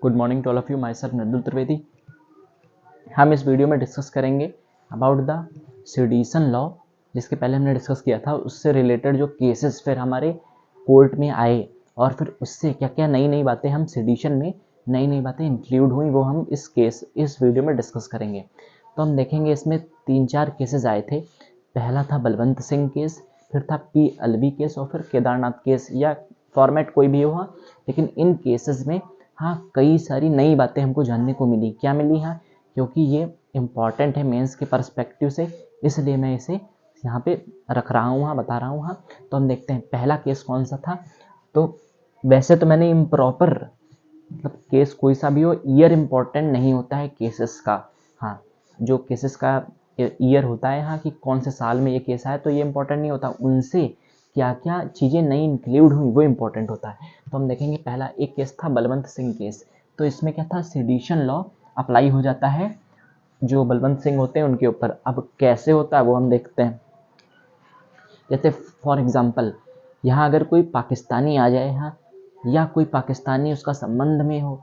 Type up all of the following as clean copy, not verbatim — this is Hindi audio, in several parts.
Good morning to all of you, myself Nandul Trivedi. हम इस वीडियो में डिस्कस करेंगे अबाउट द सेडिशन लॉ, जिसके पहले हमने डिस्कस किया था। उससे रिलेटेड जो केसेस फिर हमारे कोर्ट में आए और फिर उससे क्या क्या नई नई बातें हम सेडिशन में नई नई बातें इंक्लूड हुई, वो हम इस वीडियो में डिस्कस करेंगे। तो हम देखेंगे इसमें 3-4 केसेस आए थे। पहला था बलवंत सिंह केस, फिर था पी अलवी केस और फिर केदारनाथ केस, या फॉर्मेट कोई भी हुआ, लेकिन इन केसेस में हाँ कई सारी नई बातें हमको जानने को मिली। क्या मिली? हाँ, क्योंकि ये इम्पॉर्टेंट है मेंस के पर्सपेक्टिव से, इसलिए मैं इसे यहाँ पे रख रहा हूँ, हाँ बता रहा हूँ। हाँ, तो हम देखते हैं पहला केस कौन सा था। तो वैसे तो मैंने इम्प्रॉपर, मतलब केस कोई सा भी हो, ईयर इम्पॉर्टेंट नहीं होता है केसेस का। हाँ, जो केसेस का ईयर होता है, हाँ कि कौन से साल में ये केस आया, तो ये इम्पोर्टेंट नहीं होता। उनसे क्या क्या चीज़ें नई इंक्लूड हुई वो इम्पोर्टेंट होता है। तो हम देखेंगे पहला एक केस था बलवंत सिंह केस। तो इसमें क्या था, सेडिशन लॉ अप्लाई हो जाता है जो बलवंत सिंह होते हैं उनके ऊपर। अब कैसे होता है वो हम देखते हैं। जैसे फॉर एग्जांपल, यहाँ अगर कोई पाकिस्तानी आ जाए, हाँ, या कोई पाकिस्तानी उसका संबंध में हो,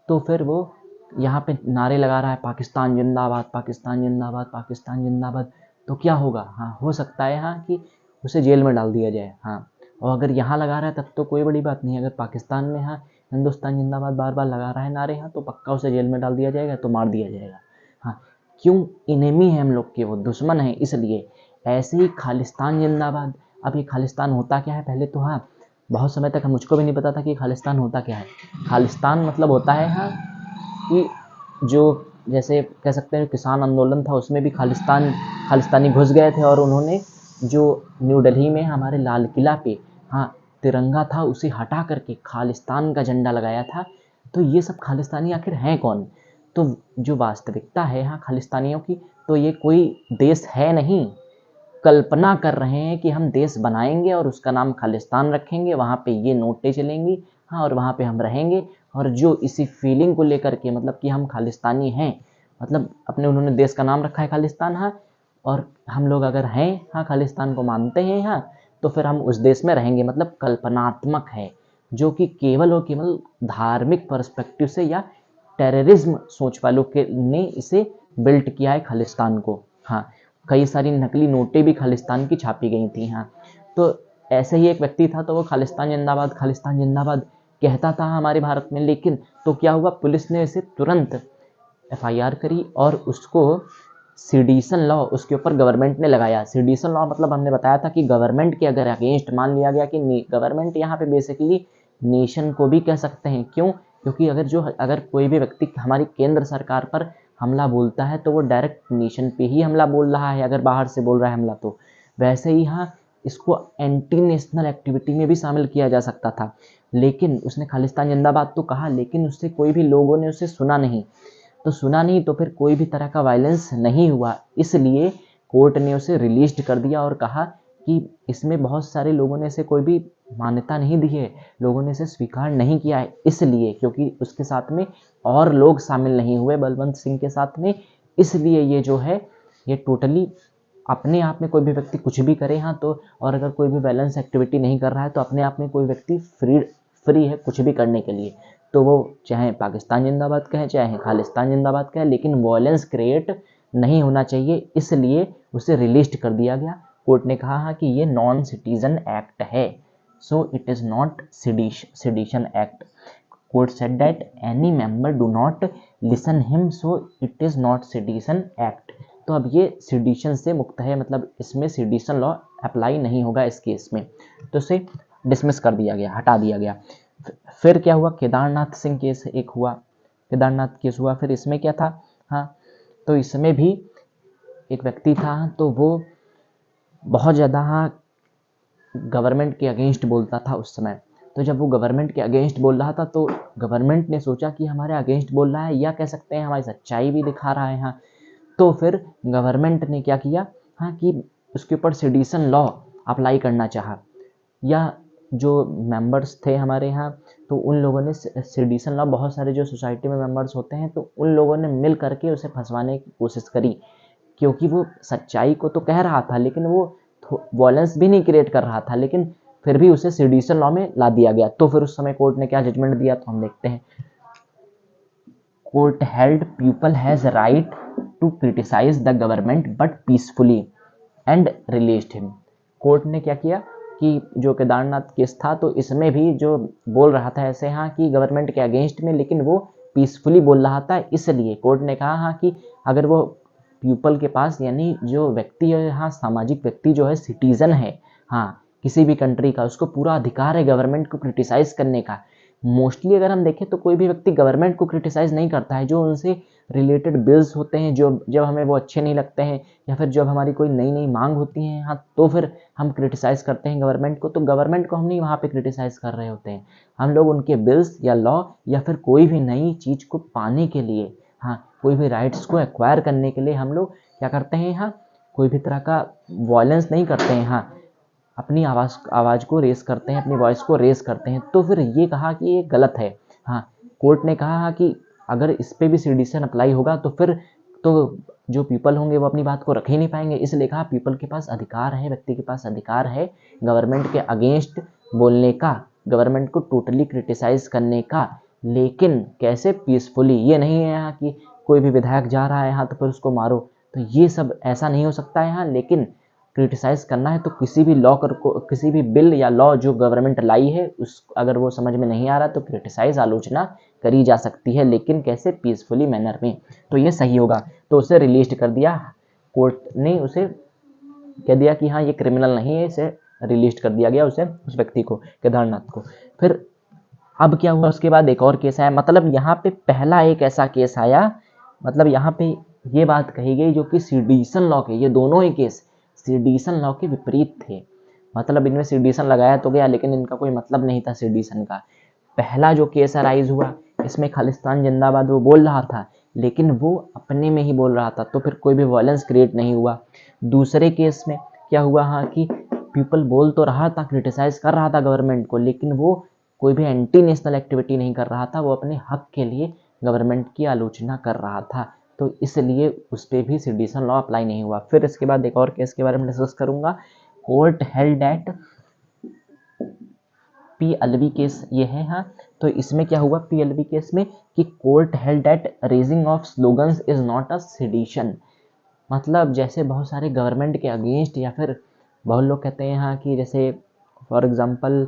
तो फिर वो यहाँ पे नारे लगा रहा है पाकिस्तान जिंदाबाद, पाकिस्तान जिंदाबाद, पाकिस्तान जिंदाबाद, तो क्या होगा? हाँ, हो सकता है हाँ कि उसे जेल में डाल दिया जाए। हाँ, और अगर यहाँ लगा रहा है तब तो कोई बड़ी बात नहीं है। अगर पाकिस्तान में हाँ हिंदुस्तान जिंदाबाद बार बार लगा रहा है नारे, हाँ, तो पक्का उसे जेल में डाल दिया जाएगा, तो मार दिया जाएगा। हाँ, क्यों? इनेमी है हम लोग के, वो दुश्मन है, इसलिए। ऐसे ही खालिस्तान जिंदाबाद। अब ये खालिस्तान होता क्या है पहले तो, हाँ, बहुत समय तक मुझको भी नहीं पता था कि खालिस्तान होता क्या है। खालिस्तान मतलब होता है हाँ कि जो, जैसे कह सकते हैं किसान आंदोलन था, उसमें भी खालिस्तानी घुस गए थे और उन्होंने जो न्यू दिल्ली में हमारे लाल किला पे हाँ तिरंगा था उसे हटा करके खालिस्तान का झंडा लगाया था। तो ये सब खालिस्तानी आखिर हैं कौन? तो जो वास्तविकता है हाँ खालिस्तानियों की, तो ये कोई देश है नहीं, कल्पना कर रहे हैं कि हम देश बनाएंगे और उसका नाम खालिस्तान रखेंगे, वहाँ पे ये नोटें चलेंगी, हाँ, और वहाँ पे हम रहेंगे। और जो इसी फीलिंग को लेकर के, मतलब कि हम खालिस्तानी हैं, मतलब अपने उन्होंने देश का नाम रखा है खालिस्तान, हाँ, और हम लोग अगर हैं हाँ खालिस्तान को मानते हैं हाँ, तो फिर हम उस देश में रहेंगे। मतलब कल्पनात्मक है, जो कि केवल और केवल धार्मिक पर्सपेक्टिव से या टेररिज्म सोच वालों के ने इसे बिल्ट किया है खालिस्तान को। हाँ, कई सारी नकली नोटें भी खालिस्तान की छापी गई थी। हाँ, तो ऐसे ही एक व्यक्ति था, तो वो खालिस्तान जिंदाबाद कहता था हमारे भारत में। लेकिन तो क्या हुआ, पुलिस ने इसे तुरंत एफआईआर करी और उसको सेडिशन लॉ उसके ऊपर गवर्नमेंट ने लगाया। सेडिशन लॉ मतलब हमने बताया था कि गवर्नमेंट के अगर अगेंस्ट मान लिया गया कि गवर्नमेंट यहाँ पे बेसिकली नेशन को भी कह सकते हैं। क्यों? क्योंकि अगर कोई भी व्यक्ति हमारी केंद्र सरकार पर हमला बोलता है तो वो डायरेक्ट नेशन पे ही हमला बोल रहा है, अगर बाहर से बोल रहा है हमला। तो वैसे ही हाँ इसको एंटी नेशनल एक्टिविटी में भी शामिल किया जा सकता था। लेकिन उसने खालिस्तान जिंदाबाद तो कहा, लेकिन उससे कोई भी लोगों ने उसे सुना नहीं। तो फिर कोई भी तरह का वायलेंस नहीं हुआ, इसलिए कोर्ट ने उसे रिलीज कर दिया और कहा कि इसमें बहुत सारे लोगों ने इसे कोई भी मान्यता नहीं दी है, लोगों ने इसे स्वीकार नहीं किया है, इसलिए क्योंकि उसके साथ में और लोग शामिल नहीं हुए बलवंत सिंह के साथ में। इसलिए ये जो है ये टोटली अपने आप में कोई भी व्यक्ति कुछ भी करे हाँ तो, और अगर कोई भी वायलेंस एक्टिविटी नहीं कर रहा है तो अपने आप में कोई व्यक्ति फ्री है कुछ भी करने के लिए। तो वो चाहे पाकिस्तान जिंदाबाद कहें चाहे खालिस्तान जिंदाबाद कहें, लेकिन वायलेंस क्रिएट नहीं होना चाहिए, इसलिए उसे रिलीज कर दिया गया। कोर्ट ने कहा कि ये नॉन सिटीजन एक्ट है, so it is not sedition act. Court said that any member do not listen him, so it is not sedition act. तो अब ये सेडिशन से मुक्त है, मतलब इसमें सेडिशन लॉ अप्लाई नहीं होगा इस केस में, तो इसे डिसमिस कर दिया गया, हटा दिया गया। फिर क्या हुआ, केदारनाथ सिंह केस एक हुआ, केदारनाथ केस हुआ। फिर इसमें क्या था, हाँ, तो इसमें भी एक व्यक्ति था, तो वो बहुत ज़्यादा हाँ गवर्नमेंट के अगेंस्ट बोलता था उस समय। तो जब वो गवर्नमेंट के अगेंस्ट बोल रहा था तो गवर्नमेंट ने सोचा कि हमारे अगेंस्ट बोल रहा है, या कह सकते हैं हमारी सच्चाई भी दिखा रहा है। हाँ, तो फिर गवर्नमेंट ने क्या किया, हाँ, कि उसके ऊपर सेडिशन लॉ अप्लाई करना चाहा, या जो मेंबर्स थे हमारे यहाँ, तो उन लोगों ने सेडिशन लॉ, बहुत सारे जो सोसाइटी में मेंबर्स होते हैं, तो उन लोगों ने मिल करके उसे फंसवाने की कोशिश करी, क्योंकि वो सच्चाई को तो कह रहा था लेकिन वो वायलेंस भी नहीं क्रिएट कर रहा था, लेकिन फिर भी उसे सेडिशन लॉ में ला दिया गया। तो फिर उस समय कोर्ट ने क्या जजमेंट दिया, तो हम देखते हैं। Court held people has right to criticize the government but peacefully and released him. Court ने क्या किया कि जो केदारनाथ केस था तो इसमें भी जो बोल रहा था ऐसे हाँ कि गवर्नमेंट के अगेंस्ट में, लेकिन वो पीसफुली बोल रहा था, इसलिए कोर्ट ने कहा हाँ कि अगर वो पीपल के पास यानी जो व्यक्ति है, हाँ सामाजिक व्यक्ति जो है, सिटीजन है हाँ किसी भी कंट्री का, उसको पूरा अधिकार है गवर्नमेंट को क्रिटिसाइज करने का। मोस्टली अगर हम देखें तो कोई भी व्यक्ति गवर्नमेंट को क्रिटिसाइज नहीं करता है। जो उनसे रिलेटेड बिल्स होते हैं, जो जब हमें वो अच्छे नहीं लगते हैं या फिर जब हमारी कोई नई नई मांग होती है हाँ तो फिर हम क्रिटिसाइज करते हैं गवर्नमेंट को। तो गवर्नमेंट को हम नहीं वहाँ पे क्रिटिसाइज कर रहे होते हैं, हम लोग उनके बिल्स या लॉ या फिर कोई भी नई चीज़ को पाने के लिए, हाँ कोई भी राइट्स को एक्वायर करने के लिए हम लोग क्या करते हैं, हाँ कोई भी तरह का वायलेंस नहीं करते हैं, हाँ अपनी आवाज़ को रेस करते हैं, अपनी वॉइस को रेस करते हैं। तो फिर ये कहा कि ये गलत है। हाँ कोर्ट ने कहा हाँ कि अगर इस पर भी सेडिशन अप्लाई होगा तो फिर तो जो पीपल होंगे वो अपनी बात को रख ही नहीं पाएंगे। इसलिए कहा पीपल के पास अधिकार है, व्यक्ति के पास अधिकार है गवर्नमेंट के अगेंस्ट बोलने का, गवर्नमेंट को टोटली क्रिटिसाइज करने का, लेकिन कैसे, पीसफुली। ये नहीं है यहाँ कि कोई भी विधायक जा रहा है हाँ तो फिर उसको मारो, तो ये सब ऐसा नहीं हो सकता है हाँ। लेकिन क्रिटिसाइज करना है तो किसी भी लॉ को, किसी भी बिल या लॉ जो गवर्नमेंट लाई है उस अगर वो समझ में नहीं आ रहा तो क्रिटिसाइज, आलोचना करी जा सकती है, लेकिन कैसे, पीसफुली मैनर में। तो ये सही होगा। तो उसे रिलीज कर दिया कोर्ट ने, उसे कह दिया कि हाँ ये क्रिमिनल नहीं है, इसे रिलीज कर दिया गया उसे, उस व्यक्ति को, केदारनाथ को। फिर अब क्या हुआ उसके बाद, एक और केस आया। मतलब यहाँ पे पहला एक ऐसा केस आया, मतलब यहाँ पे ये बात कही गई जो कि सेडिशन लॉ के, ये दोनों ही केस सेडिशन लॉ के विपरीत थे। मतलब इनमें सेडिशन लगाया तो गया लेकिन इनका कोई मतलब नहीं था सेडिशन का। पहला जो केस अराइज हुआ इसमें खालिस्तान जिंदाबाद वो बोल रहा था, लेकिन वो अपने में ही बोल रहा था, तो फिर कोई भी वायलेंस क्रिएट नहीं हुआ। दूसरे केस में क्या हुआ हाँ कि पीपल बोल तो रहा था, क्रिटिसाइज कर रहा था गवर्नमेंट को, लेकिन वो कोई भी एंटी नेशनल एक्टिविटी नहीं कर रहा था, वो अपने हक के लिए गवर्नमेंट की आलोचना कर रहा था, तो इसलिए उस पर भी सेडिशन लॉ अप्लाई नहीं हुआ। फिर इसके बाद एक और केस के बारे में डिस्कस करूंगा, court held at P case ये है हाँ। तो इसमें क्या हुआ पी केस में कि court held at raising of slogans is not a sedition. मतलब जैसे बहुत सारे गवर्नमेंट के अगेंस्ट या फिर बहुत लोग कहते हैं हाँ कि जैसे फॉर एग्जांपल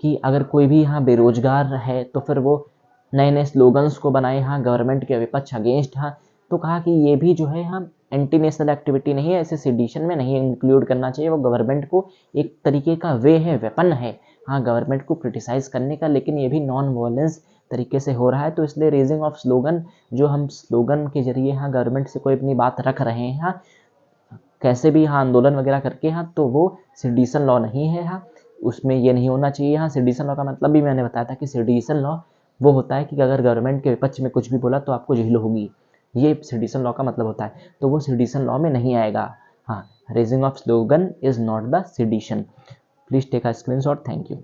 कि अगर कोई भी यहाँ बेरोजगार है तो फिर वो नए नए स्लोगन्स को बनाए हाँ गवर्नमेंट के विपक्ष अगेंस्ट हाँ। तो कहा कि ये भी जो है हाँ एंटी नेशनल एक्टिविटी नहीं है, ऐसे सेडिशन में नहीं इंक्लूड करना चाहिए। वो गवर्नमेंट को एक तरीके का वे है, वेपन है हाँ गवर्नमेंट को क्रिटिसाइज करने का, लेकिन ये भी नॉन वायलेंस तरीके से हो रहा है। तो इसलिए रेजिंग ऑफ स्लोगन, जो हम स्लोगन के जरिए हाँ गवर्नमेंट से कोई अपनी बात रख रहे हैं हाँ कैसे भी हाँ आंदोलन वगैरह करके हाँ, तो वो सेडिशन लॉ नहीं है हाँ, उसमें ये नहीं होना चाहिए हाँ। सेडिशन लॉ का मतलब भी मैंने बताया था कि सेडिशन लॉ वो होता है कि अगर गवर्नमेंट के विपक्ष में कुछ भी बोला तो आपको जेल होगी, ये सेडिशन लॉ का मतलब होता है। तो वो सेडिशन लॉ में नहीं आएगा हाँ। Raising of slogan is not the sedition. Please take a screenshot. Thank you.